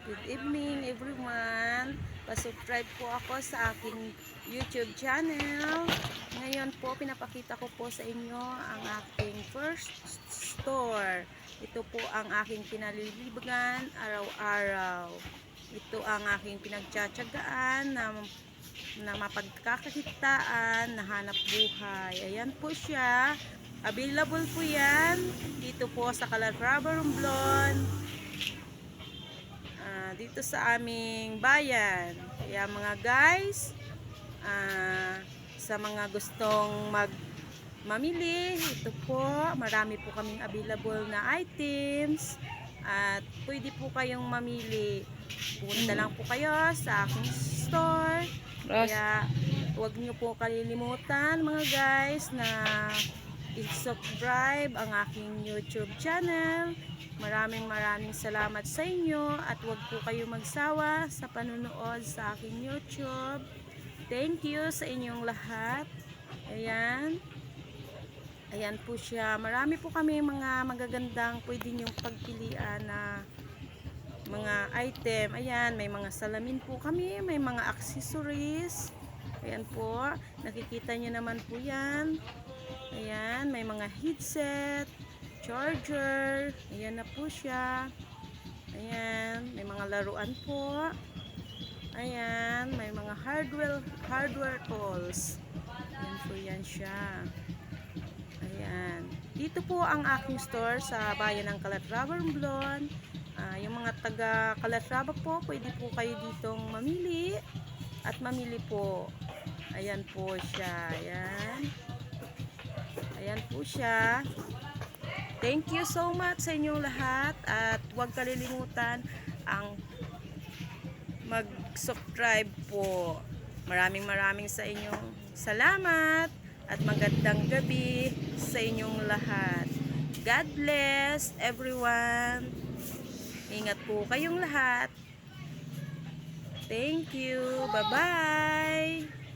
Good evening everyone. Pa-subscribe po ako sa aking YouTube channel. Ngayon po pinapakita ko po sa inyo ang aking first store. Ito po ang aking pinalilibagan araw-araw. Ito ang aking pinagtsatsagaan na mapagkakakitaan, na hanap buhay. Ayan po siya. Available po yan dito po sa Calatrava, Romblon, dito sa aming bayan. Kaya mga guys, sa mga gustong mamili, ito po, marami po kaming available na items at pwede po kayong mamili. Punta lang po kayo sa aking store. Kaya huwag niyo po kalilimutan mga guys na i-subscribe ang aking YouTube channel. Maraming salamat sa inyo at huwag po kayo magsawa sa panunood sa aking YouTube. Thank you sa inyong lahat. Ayan. Ayan po siya. Marami po kami mga magagandang pwede niyong pagpilian na mga item. Ayan, may mga salamin po kami, may mga accessories. Ayan po, nakikita niyo naman po yan. Ayan, may mga headset, charger. Ayan na po siya. Ayan, may mga laruan po. Ayan, may mga hardware tools. Ayan po yan siya. Ayan. Dito po ang aking store sa bayan ng Calatrava, Romblon. Yung mga taga Calatrava po, pwede po kayo ditong mamili at mamili po. Ayan po siya. Ayan. Ayan po siya. Thank you so much sa inyong lahat at huwag kalilimutan ang mag-subscribe po. Maraming sa inyong salamat at magandang gabi sa inyong lahat. God bless everyone. Ingat po kayong lahat. Thank you. Bye-bye.